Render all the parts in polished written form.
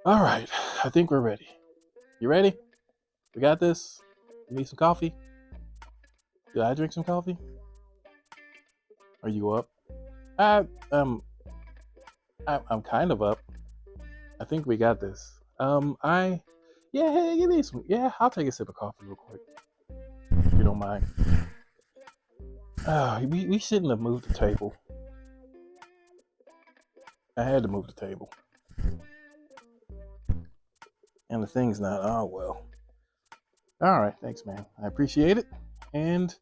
All right, I think we're ready. You ready? We got this. You need some coffee? Did I drink some coffee? Are you up? I um I'm kind of up. I think we got this. I yeah, hey, give me some. Yeah, I'll take a sip of coffee real quick if you don't mind. We shouldn't have moved the table. I had to move the table, and the thing's not. Oh well. All right, thanks, man. I appreciate it, and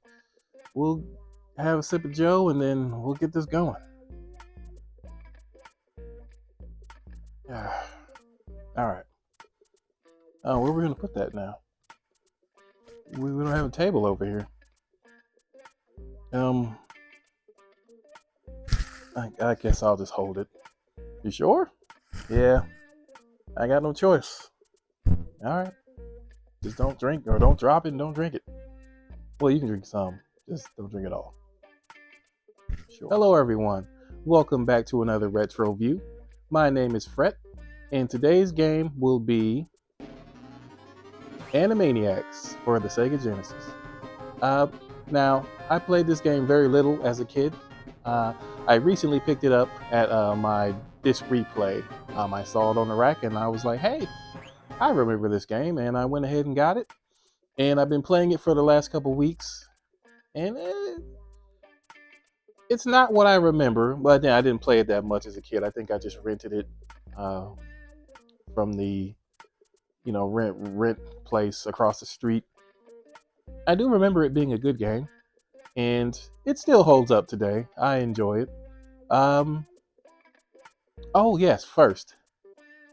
we'll have a sip of Joe, and then we'll get this going. All right. Oh, where are we gonna put that now? We don't have a table over here. Um, I guess I'll just hold it. You sure? Yeah, I got no choice. All right. Just don't drink or don't drop it and don't drink it. Well, you can drink some. Just don't drink it all. Sure. Hello, everyone. Welcome back to another Retro View. My name is Fret, and today's game will be Animaniacs for the Sega Genesis. Now, I played this game very little as a kid. I recently picked it up at my disc replay. I saw it on the rack and I was like, hey, I remember this game, and I went ahead and got it. And I've been playing it for the last couple weeks, and it's not what I remember. But I didn't play it that much as a kid. I think I just rented it from the rent place across the street. I do remember it being a good game, and it still holds up today. I enjoy it. Oh yes, first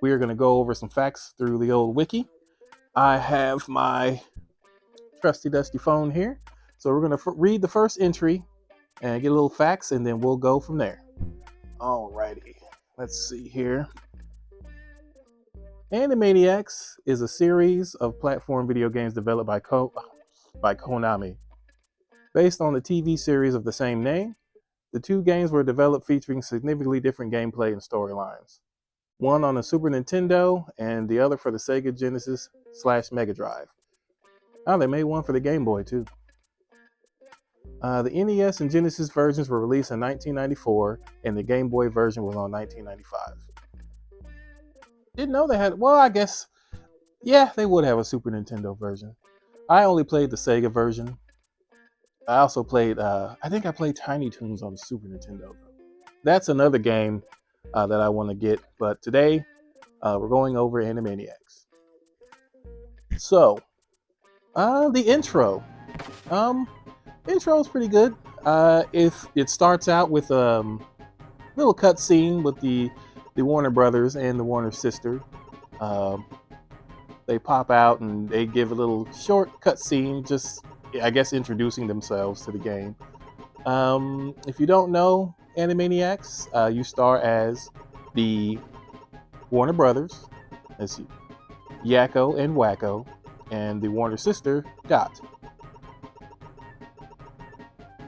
we are going to go over some facts through the old wiki. I have my trusty dusty phone here, so we're going to read the first entry and get a little facts, and then we'll go from there. Alrighty, let's see here. Animaniacs is a series of platform video games developed by Konami. Based on the TV series of the same name, the two games were developed featuring significantly different gameplay and storylines. One on the Super Nintendo and the other for the Sega Genesis / Mega Drive. Oh, they made one for the Game Boy too. The NES and Genesis versions were released in 1994, and the Game Boy version was on 1995. Didn't know they had. Well, I guess, yeah, they would have a Super Nintendo version. I only played the Sega version. I also played. I think I played Tiny Toons on the Super Nintendo. That's another game that I want to get. But today, we're going over Animaniacs. So, the intro. Intro is pretty good. If it starts out with a little cutscene with the Warner Brothers and the Warner sister. They pop out and they give a little short cutscene, just I guess introducing themselves to the game. If you don't know Animaniacs, you star as the Warner Brothers. Let's see, Yakko and Wacko, and the Warner sister Dot.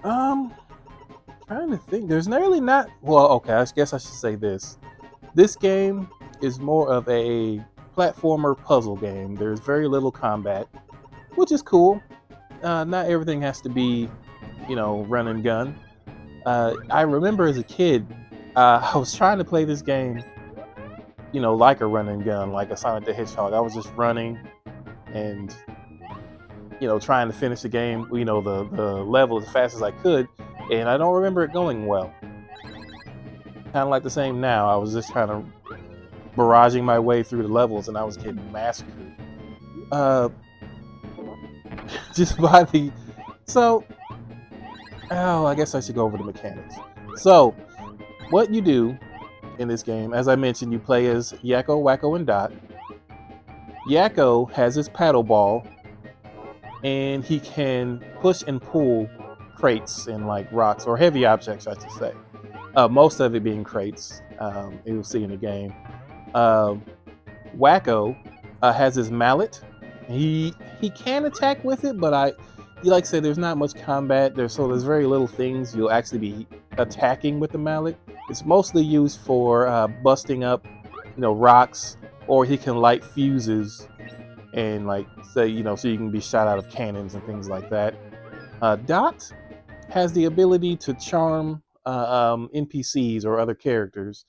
Trying to think. There's really not. Well, okay. I guess I should say this. This game is more of a platformer puzzle game. There's very little combat, which is cool. Not everything has to be, run and gun. I remember as a kid, I was trying to play this game, like a run and gun, like a Sonic the Hedgehog. I was just running and, trying to finish the game, the level as fast as I could. And I don't remember it going well. Kind of like the same now. I was just kind of barraging my way through the levels, and I was getting massacred. Just by the... So... Oh, I guess I should go over the mechanics. So, what you do in this game, as I mentioned, you play as Yakko, Wacko, and Dot. Yakko has his paddle ball, and he can push and pull crates and like rocks or heavy objects, I should say. Most of it being crates. You'll see in the game. Wacko has his mallet. He can attack with it, but like I said, there's not much combat. There's very little things you'll actually be attacking with the mallet. It's mostly used for busting up, rocks or he can light fuses and like say, so you can be shot out of cannons and things like that. Dot has the ability to charm NPCs or other characters.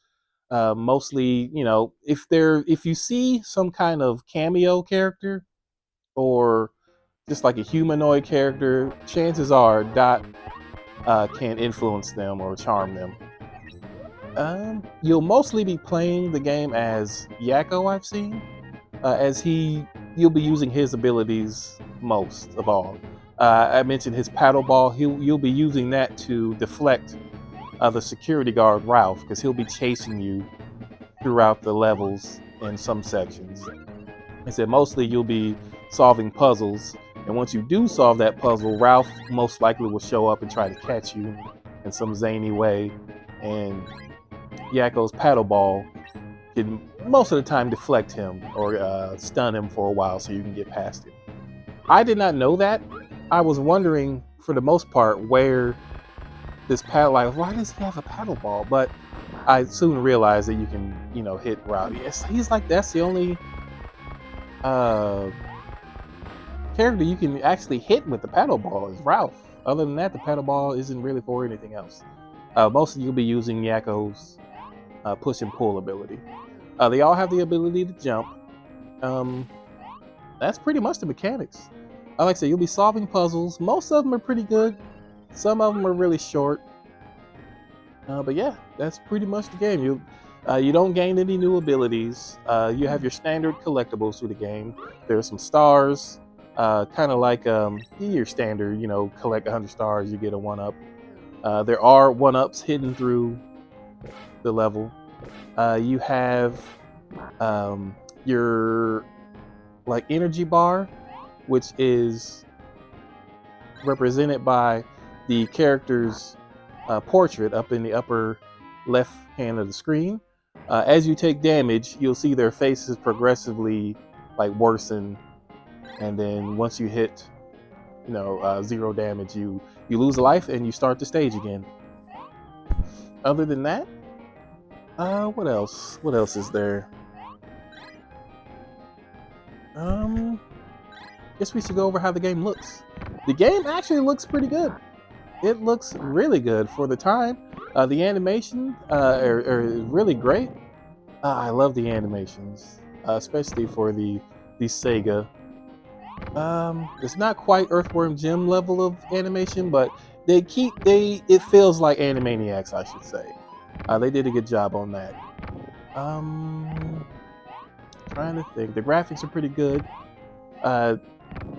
Mostly, if you see some kind of cameo character or just like a humanoid character, chances are Dot can influence them or charm them. You'll mostly be playing the game as Yakko, I've seen, as you'll be using his abilities most of all. I mentioned his paddle ball. You'll be using that to deflect the security guard Ralph, because he'll be chasing you throughout the levels in some sections. I said mostly you'll be solving puzzles, and once you do solve that puzzle, Ralph most likely will show up and try to catch you in some zany way, and Yakko's paddle ball can most of the time deflect him or stun him for a while so you can get past him. I did not know that. I was wondering for the most part where this paddle, like, why does he have a paddle ball? But I soon realized that you can, hit Ralph. Yes, he's like, that's the only character you can actually hit with the paddle ball is Ralph. Other than that, the paddle ball isn't really for anything else. Mostly you'll be using Yakko's push and pull ability. They all have the ability to jump. That's pretty much the mechanics. Like I said, you'll be solving puzzles. Most of them are pretty good. Some of them are really short. But yeah, that's pretty much the game. You don't gain any new abilities. You have your standard collectibles through the game. There's some stars, kind of like your standard, collect 100 stars, you get a 1-up. There are 1-ups hidden through the level. You have your like energy bar, which is represented by the character's portrait up in the upper left hand of the screen. As you take damage, you'll see their faces progressively like worsen, and then once you hit 0 damage, you lose a life and you start the stage again. Other than that, what else is there? Guess we should go over how the game looks. The game actually looks pretty good. It looks really good for the time. The animation are really great. I love the animations, especially for the Sega. It's not quite Earthworm Jim level of animation, but it feels like Animaniacs, I should say. They did a good job on that. Trying to think. The graphics are pretty good.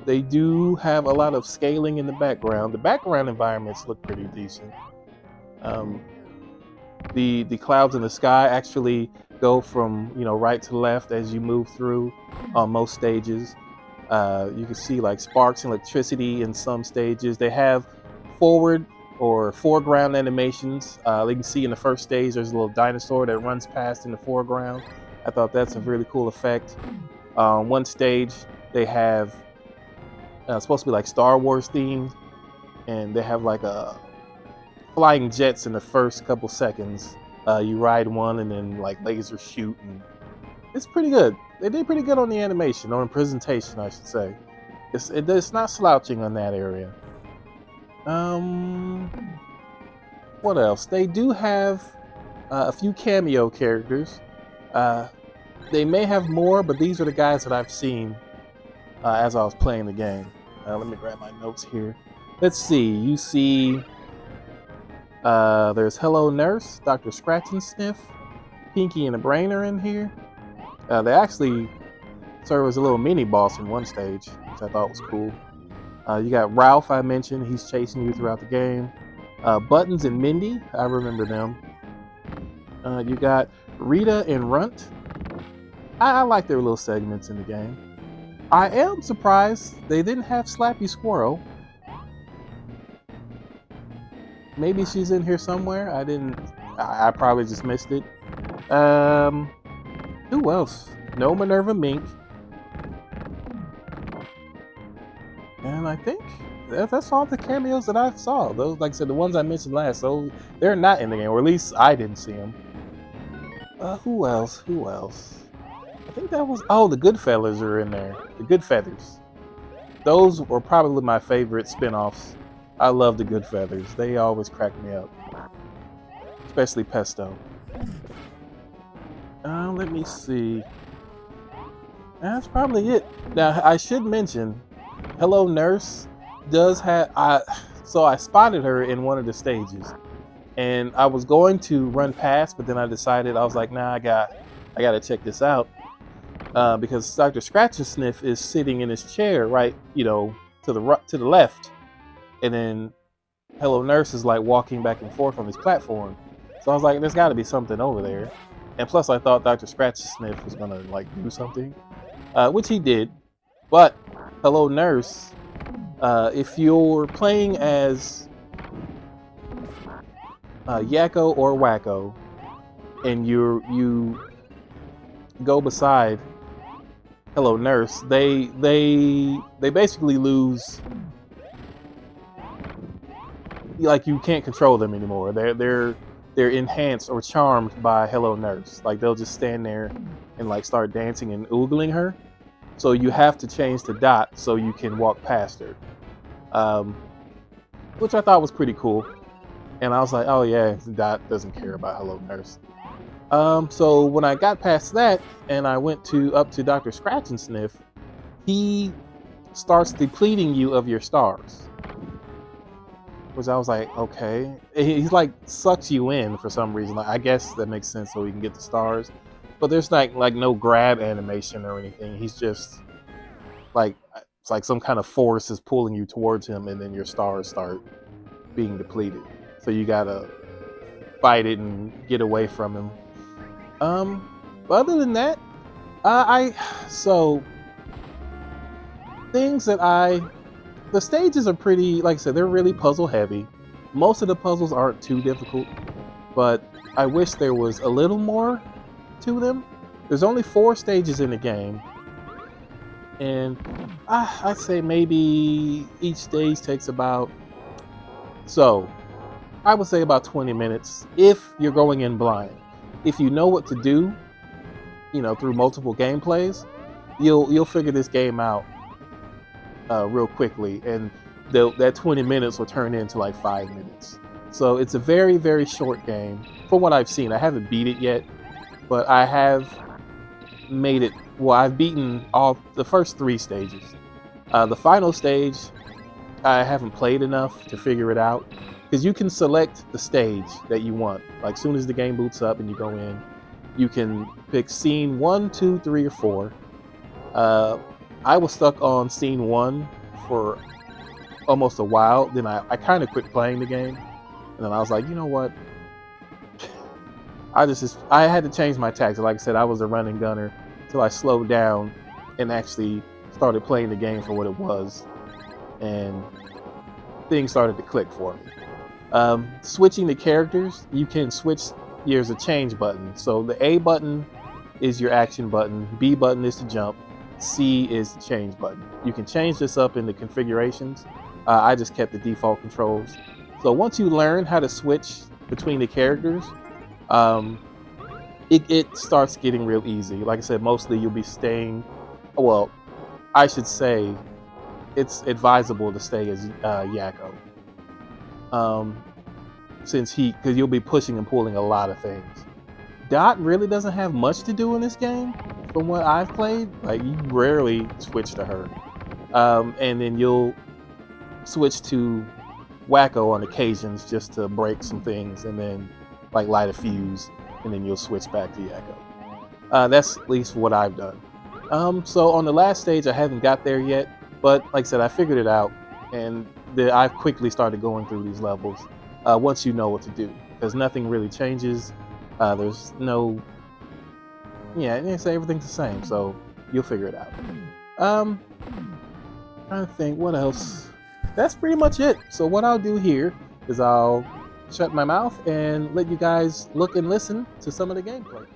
They do have a lot of scaling in the background. The background environments look pretty decent. The clouds in the sky actually go from right to left as you move through on most stages. You can see like sparks and electricity in some stages. They have forward or foreground animations. You can see in the first stage there's a little dinosaur that runs past in the foreground. I thought that's a really cool effect. One stage they have supposed to be like Star Wars themed, and they have like flying jets in the first couple seconds. You ride one and then like lasers shoot, and it's pretty good. They did pretty good on the animation, on the presentation, I should say. It's not slouching on that area. What else? They do have a few cameo characters. They may have more, but these are the guys that I've seen as I was playing the game. Let me grab my notes here. Let's see. You see there's Hello Nurse, Dr. Scratch and Sniff, Pinky and the Brain are in here. They actually serve as a little mini boss in one stage, which I thought was cool. You got Ralph, I mentioned. He's chasing you throughout the game. Buttons and Mindy, I remember them. You got Rita and Runt. I like their little segments in the game. I am surprised they didn't have Slappy Squirrel. Maybe she's in here somewhere. I probably just missed it. Who else? No Minerva Mink. And I think that's all the cameos that I saw. Those, like I said, the ones I mentioned last, they're not in the game, or at least I didn't see them. Who else? I think that was, oh, the Good Fellas are in there. The Good Feathers. Those were probably my favorite spin-offs. I love the Good Feathers. They always crack me up. Especially Pesto. Let me see. That's probably it. Now, I should mention, Hello Nurse does have... So I spotted her in one of the stages. And I was going to run past, but then I decided, I was like, nah, I gotta check this out. Because Dr. Scratch and Sniff is sitting in his chair, right, to the left. And then Hello Nurse is like walking back and forth on his platform. So I was like, there's gotta be something over there. And plus I thought Dr. Scratch and Sniff was gonna like do something. Which he did. But Hello Nurse, if you're playing as Yakko or Wacko, and you go beside Hello Nurse, they basically lose. Like, you can't control them anymore. They're enhanced or charmed by Hello Nurse. Like, they'll just stand there and like start dancing and oogling her. So you have to change to Dot so you can walk past her, which I thought was pretty cool. And I was like, oh yeah, Dot doesn't care about Hello Nurse. So when I got past that and I went up to Dr. Scratch and Sniff, he starts depleting you of your stars. Which I was like, okay. He's like sucks you in for some reason. Like, I guess that makes sense so he can get the stars. But there's like no grab animation or anything. He's just like, it's like some kind of force is pulling you towards him, and then your stars start being depleted. So you gotta fight it and get away from him. But other than that, things that the stages are pretty, like I said, they're really puzzle heavy. Most of the puzzles aren't too difficult, but I wish there was a little more to them. There's only 4 stages in the game, and I'd say maybe each stage takes about, I would say about 20 minutes if you're going in blind. If you know what to do, through multiple gameplays, you'll figure this game out real quickly, and that 20 minutes will turn into like 5 minutes. So it's a very, very short game from what I've seen. I haven't beat it yet, but I have made it. Well, I've beaten all the first 3 stages. The final stage, I haven't played enough to figure it out, because you can select the stage that you want. Like, soon as the game boots up and you go in, you can pick scene 1, 2, 3, or 4. I was stuck on scene 1 for almost a while. Then I kind of quit playing the game, and then I was like, you know what? I had to change my tactics. Like I said, I was a running gunner till I slowed down and actually started playing the game for what it was, and things started to click for me. Switching the characters, you can switch. There's a change button. So the A button is your action button, B button is to jump, C is the change button. You can change this up in the configurations. I just kept the default controls. So once you learn how to switch between the characters, it starts getting real easy. Like I said, mostly you'll be staying, well, I should say it's advisable to stay as Yakko. Because you'll be pushing and pulling a lot of things. Dot really doesn't have much to do in this game, from what I've played. Like, you rarely switch to her. And then you'll switch to Wacko on occasions just to break some things, and then like light a fuse, and then you'll switch back to Yakko. That's at least what I've done. So on the last stage, I haven't got there yet, but like I said, I figured it out, and I've quickly started going through these levels. Once you know what to do, because nothing really changes. There's no, everything's the same, so you'll figure it out. Trying to think what else. That's pretty much it. So what I'll do here is I'll shut my mouth and let you guys look and listen to some of the gameplay.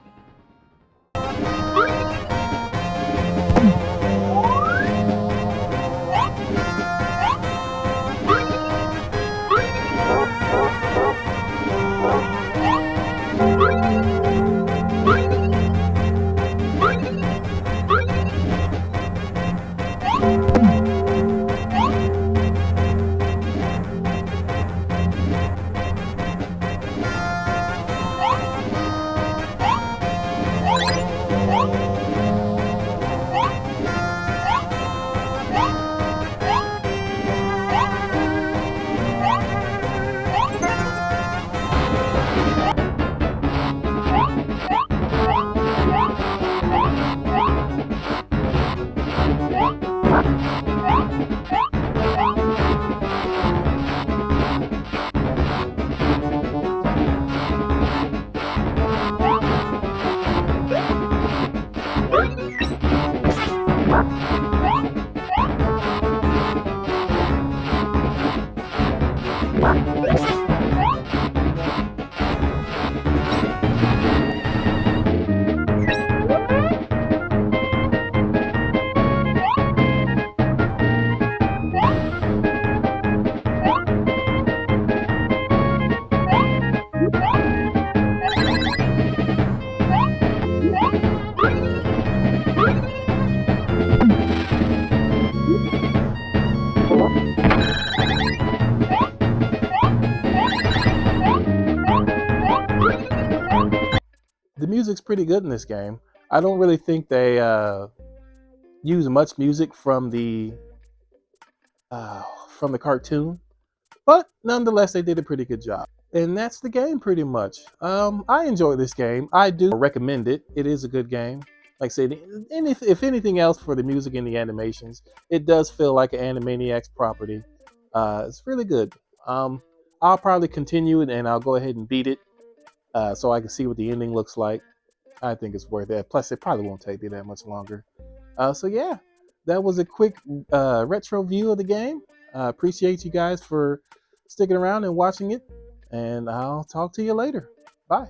The music's pretty good in this game. I don't really think they use much music from the cartoon, but nonetheless, they did a pretty good job. And that's the game pretty much. I enjoy this game. I do recommend it. It is a good game. Like I said, and if anything else for the music and the animations, it does feel like an Animaniacs property. It's really good. I'll probably continue it and I'll go ahead and beat it so I can see what the ending looks like. I think it's worth it. Plus, it probably won't take me that much longer. So yeah, that was a quick retro view of the game. Appreciate you guys for sticking around and watching it, and I'll talk to you later. Bye.